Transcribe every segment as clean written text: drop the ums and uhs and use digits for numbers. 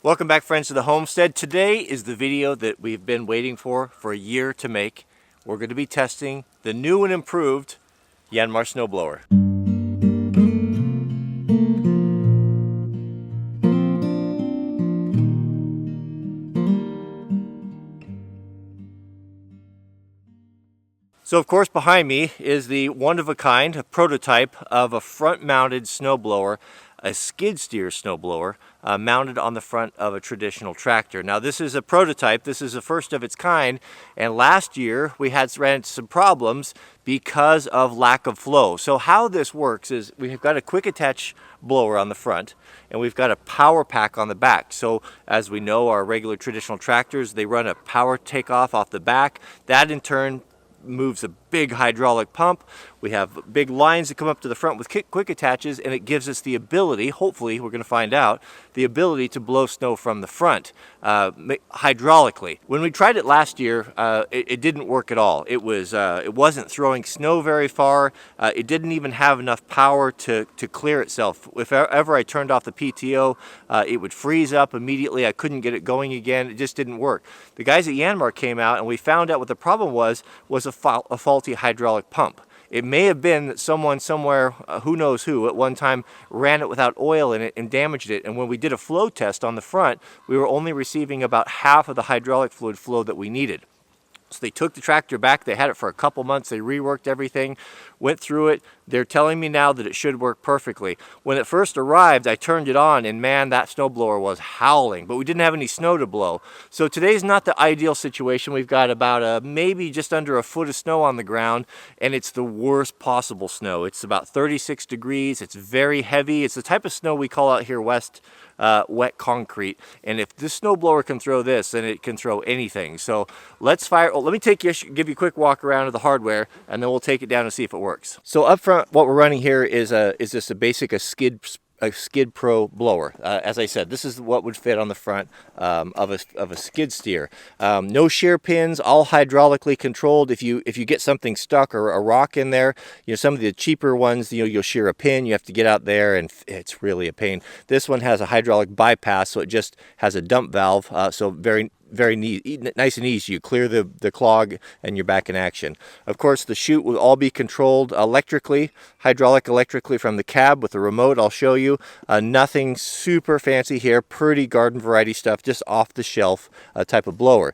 Welcome back, friends, to the homestead. Today is the video that we've been waiting for a year to make. We're going to be testing the new and improved Yanmar snowblower. So of course behind me is the one-of-a-kind, a prototype of a front-mounted snowblower, a skid steer snowblower mounted on the front of a traditional tractor. Now this is a prototype, this is the first of its kind, and last year we ran into some problems because of lack of flow. So how this works is we've got a quick attach blower on the front and we've got a power pack on the back. So as we know, our regular traditional tractors, they run a power takeoff off the back. That in turn moves a big hydraulic pump. We have big lines that come up to the front with quick attaches, and it gives us the ability, hopefully we're going to find out, the ability to blow snow from the front hydraulically. When we tried it last year, it didn't work at all. It wasn't throwing snow very far. It didn't even have enough power to clear itself. If ever I turned off the PTO, it would freeze up immediately. I couldn't get it going again. It just didn't work. The guys at Yanmar came out and we found out what the problem was a faulty hydraulic pump. It may have been that someone somewhere, who knows who, at one time ran it without oil in it and damaged it. And when we did a flow test on the front, we were only receiving about half of the hydraulic fluid flow that we needed. So they took the tractor back, they had it for a couple months, they reworked everything, went through it. They're telling me now that it should work perfectly. When it first arrived, I turned it on and man, that snowblower was howling, but we didn't have any snow to blow. So today's not the ideal situation. We've got about maybe just under a foot of snow on the ground, and it's the worst possible snow. It's about 36 degrees, it's very heavy. It's the type of snow we call out here west wet concrete, and if this snowblower can throw this, then it can throw anything. So let's fire. Oh, let me give you a quick walk around of the hardware, and then we'll take it down and see if it works. So up front, what we're running here is just a basic Skid Pro blower. As I said, this is what would fit on the front of a skid steer. No shear pins, all hydraulically controlled. If you get something stuck or a rock in there, some of the cheaper ones, you'll shear a pin. You have to get out there, and it's really a pain. This one has a hydraulic bypass, so it just has a dump valve. So very nice and easy. You clear the clog and you're back in action. Of course, the chute will all be controlled electrically, electrically from the cab with a remote. I'll show you. Nothing super fancy here, pretty garden variety stuff, just off the shelf type of blower.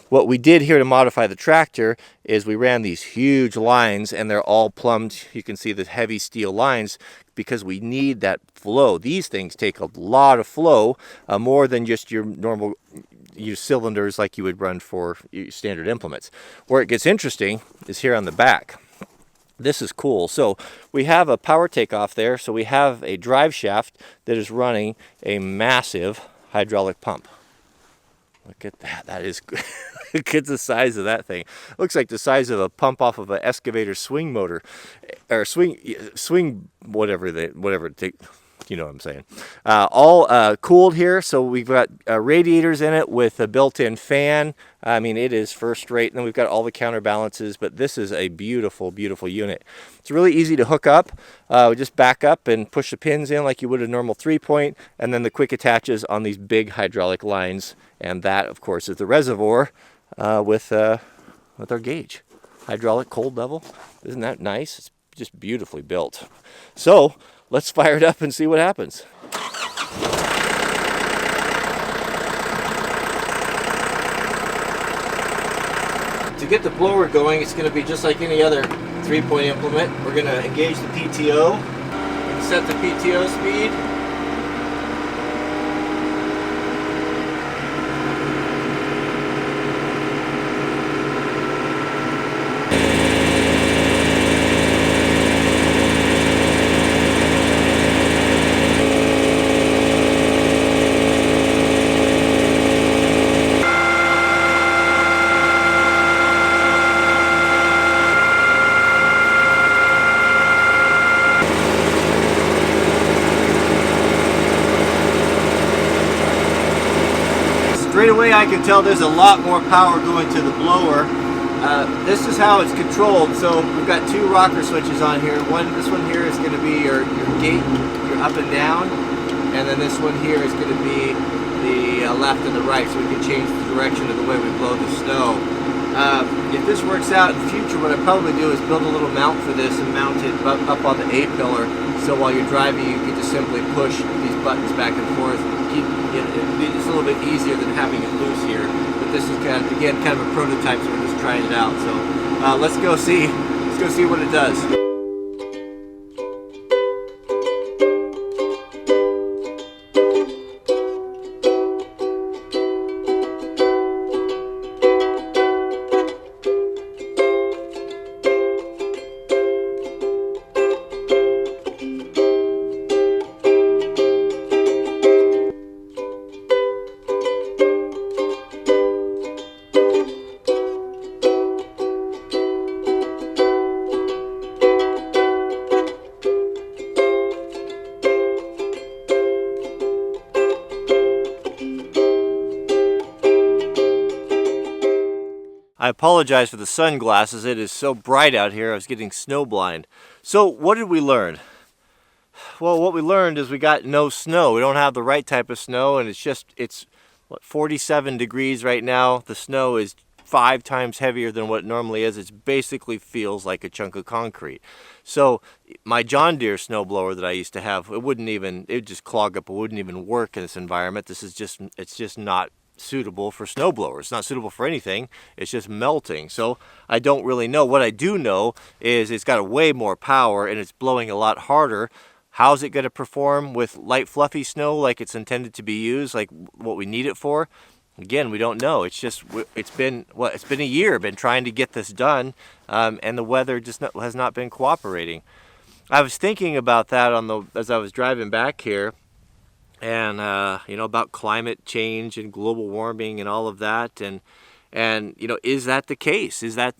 What we did here to modify the tractor is we ran these huge lines, and they're all plumbed. You can see the heavy steel lines because we need that flow. These things take a lot of flow, more than just your normal cylinders like you would run for your standard implements. Where it gets interesting is here on the back. This is cool. So we have a power takeoff there, so we have a drive shaft that is running a massive hydraulic pump. Look at that. That is good. Look at the size of that thing. Looks like the size of a pump off of an excavator swing motor, or swing whatever it takes. You know what I'm saying. All cooled here, so we've got radiators in it with a built-in fan. I mean, it is first rate. And then we've got all the counterbalances, but this is a beautiful, beautiful unit. It's really easy to hook up. We just back up and push the pins in like you would a normal 3-point, and then the quick attaches on these big hydraulic lines. And that, of course, is the reservoir with our gauge. Hydraulic cold level. Isn't that nice? It's just beautifully built. So let's fire it up and see what happens. To get the blower going, it's going to be just like any other 3-point implement. We're going to engage the PTO, set the PTO speed. Straight away I can tell there's a lot more power going to the blower. This is how it's controlled. So we've got 2 rocker switches on here. This one here is going to be your gate, your up and down, and then this one here is going to be the left and the right, so we can change the direction of the way we blow the snow. If this works out in the future, what I'd probably do is build a little mount for this and mount it up on the A-pillar, so while you're driving you can just simply push these buttons back and forth. It's a little bit easier than having it loose here, but this is kind of a prototype, so we're just trying it out. So let's go see what it does. I apologize for the sunglasses. It is so bright out here. I was getting snow blind. So what did we learn? Well, what we learned is we got no snow. We don't have the right type of snow, and it's what, 47 degrees right now. The snow is 5 times heavier than what it normally is. It basically feels like a chunk of concrete. So my John Deere snowblower that I used to have, it would just clog up. It wouldn't even work in this environment. It's just not suitable for snowblowers. It's not suitable for anything. It's just melting. So I don't really know. What I do know is it's got way more power and it's blowing a lot harder. How's it going to perform with light fluffy snow like it's intended to be used, like what we need it for? Again, we don't know. It's been a year. I've been trying to get this done, and the weather just has not been cooperating. I was thinking about that as I was driving back here, and about climate change and global warming and all of that, and is that the case? Is that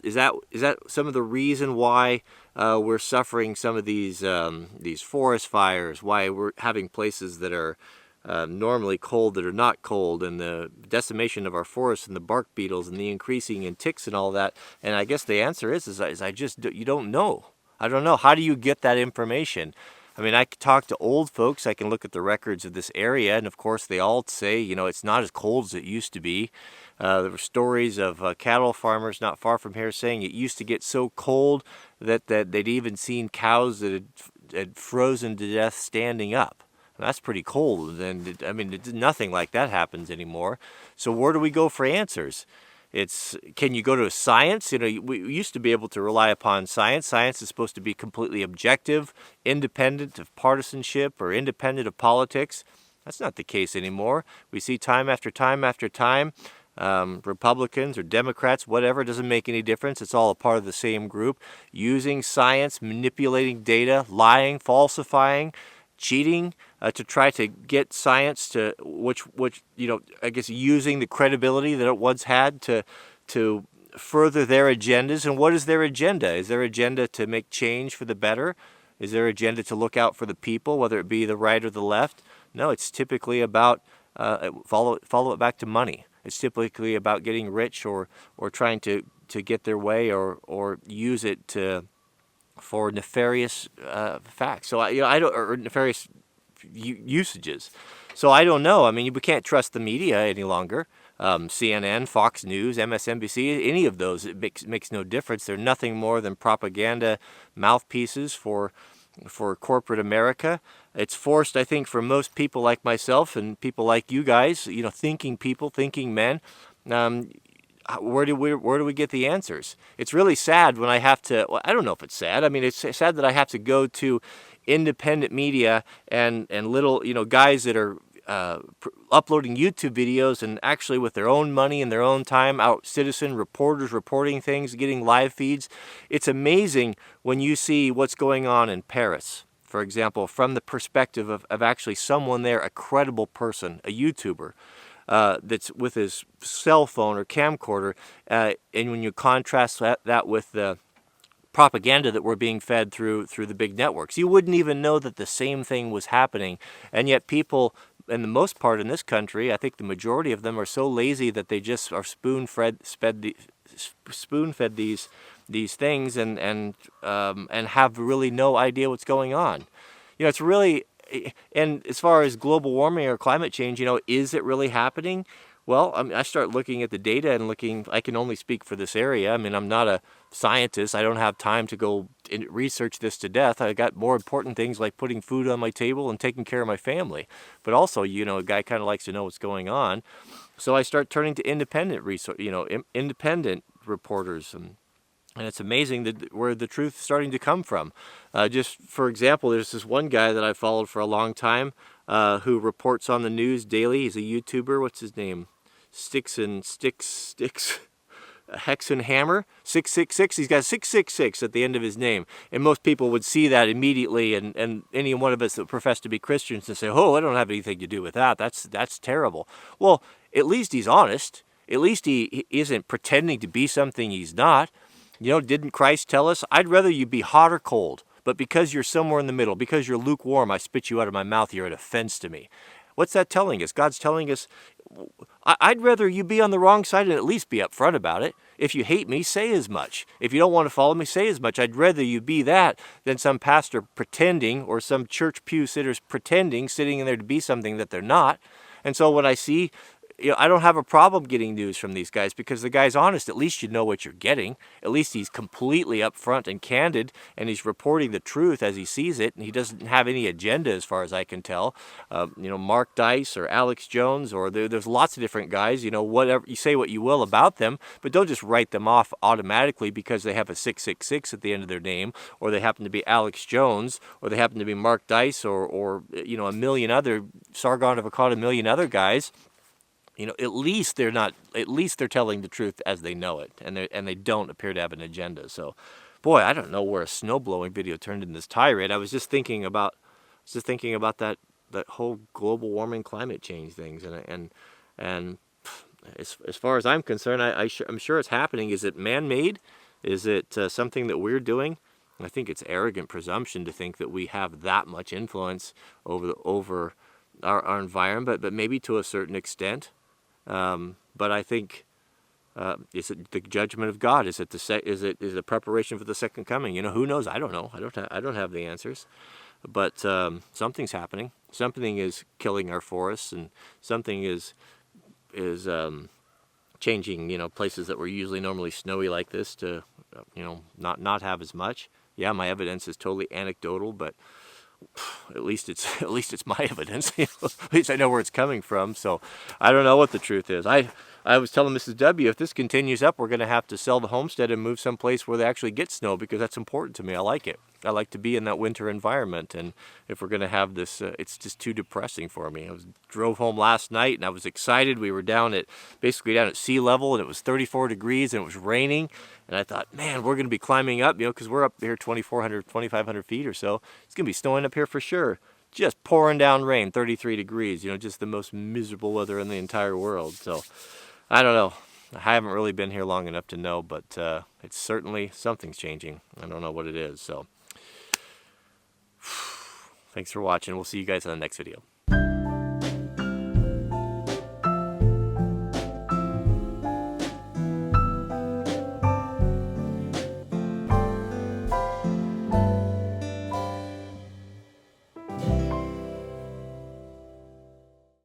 some of the reason why we're suffering some of these forest fires? Why we're having places that are normally cold that are not cold, and the decimation of our forests and the bark beetles and the increasing in ticks and all that? And I guess the answer is you don't know. I don't know. How do you get that information? I mean, I can talk to old folks. I can look at the records of this area, and of course they all say, it's not as cold as it used to be. There were stories of cattle farmers not far from here saying it used to get so cold that they'd even seen cows that had frozen to death standing up. And that's pretty cold, and nothing like that happens anymore. So where do we go for answers? Can you go to science? We used to be able to rely upon science. Science is supposed to be completely objective, independent of partisanship or independent of politics. That's not the case anymore. We see time after time after time, Republicans or Democrats, whatever, doesn't make any difference. It's all a part of the same group, using science, manipulating data, lying, falsifying, cheating to try to get science to using the credibility that it once had to further their agendas. And what is their agenda? Is their agenda to make change for the better? Is their agenda to look out for the people, whether it be the right or the left? No, it's typically about follow it back to money. It's typically about getting rich or trying to get their way or use it for nefarious facts. So or nefarious usages. So I don't know. I mean, we can't trust the media any longer. CNN, Fox News, MSNBC, any of those, it makes no difference. They're nothing more than propaganda mouthpieces for corporate America. It's forced, I think, for most people like myself and people like you guys, thinking people, thinking men. Where do we get the answers? It's really sad when I have to. Well, I don't know if it's sad. I mean, it's sad that I have to go to independent media and little guys that are uploading YouTube videos and actually with their own money and their own time, citizen reporters reporting things, getting live feeds. It's amazing when you see what's going on in Paris, for example, from the perspective of actually someone there, a credible person, a YouTuber. That's with his cell phone or camcorder, and when you contrast that with the propaganda that we're being fed through the big networks, you wouldn't even know that the same thing was happening. And yet people, in the most part in this country, I think the majority of them are so lazy that they just are spoon-fed these things and have really no idea what's going on. It's really And as far as global warming or climate change, is it really happening? Well, I start looking at the data and I can only speak for this area. I mean, I'm not a scientist. I don't have time to go research this to death. I got more important things like putting food on my table and taking care of my family. But also, a guy kind of likes to know what's going on. So I start turning to independent independent reporters, and it's amazing where the truth is starting to come from. Just for example, there's this one guy that I followed for a long time who reports on the news daily. He's a YouTuber. What's his name? Sticks Hex and Hammer 666. He's got 666 at the end of his name, and most people would see that immediately, and any one of us that profess to be Christians and say, "Oh, I don't have anything to do with that. That's terrible." Well, at least he's honest. At least he isn't pretending to be something he's not. Didn't Christ tell us, "I'd rather you be hot or cold, but because you're somewhere in the middle, because you're lukewarm, I spit you out of my mouth. You're an offense to me." What's that telling us? God's telling us, I'd rather you be on the wrong side and at least be upfront about it. If you hate me, say as much. If you don't want to follow me, say as much. I'd rather you be that than some pastor pretending, or some church pew sitters pretending, sitting in there to be something that they're not. And so when I see, I don't have a problem getting news from these guys, because the guy's honest. At least you know what you're getting. At least he's completely upfront and candid, and he's reporting the truth as he sees it, and he doesn't have any agenda as far as I can tell. Mark Dice or Alex Jones, or there's lots of different guys. Whatever you say, what you will about them, but don't just write them off automatically because they have a 666 at the end of their name, or they happen to be Alex Jones, or they happen to be Mark Dice, or a million other, Sargon of Akkad, a million other guys. At least they're not. At least they're telling the truth as they know it, and they don't appear to have an agenda. So, boy, I don't know where a snow blowing video turned into this tirade. I was just thinking about that whole global warming, climate change things, and as far as I'm concerned, I'm sure it's happening. Is it man-made? Is it something that we're doing? I think it's arrogant presumption to think that we have that much influence over our environment, but maybe to a certain extent. But I think, is it the judgment of God? Is it a preparation for the second coming? Who knows? I don't know. I don't have the answers. But something's happening. Something is killing our forests, and something is changing. Places that were usually normally snowy like this to not have as much. Yeah, my evidence is totally anecdotal, but at least it's my evidence. At least I know where it's coming from. So I don't know what the truth is. I was telling Mrs. W, if this continues up, we're going to have to sell the homestead and move someplace where they actually get snow, because that's important to me. I like it. I like to be in that winter environment. And if we're going to have this, it's just too depressing for me. Drove home last night and I was excited. We were basically down at sea level, and it was 34 degrees and it was raining. And I thought, man, we're going to be climbing up, because we're up here 2,400, 2,500 feet or so. It's going to be snowing up here for sure. Just pouring down rain, 33 degrees, just the most miserable weather in the entire world. So I don't know. I haven't really been here long enough to know, but it's certainly, something's changing. I don't know what it is. So thanks for watching. We'll see you guys on the next video.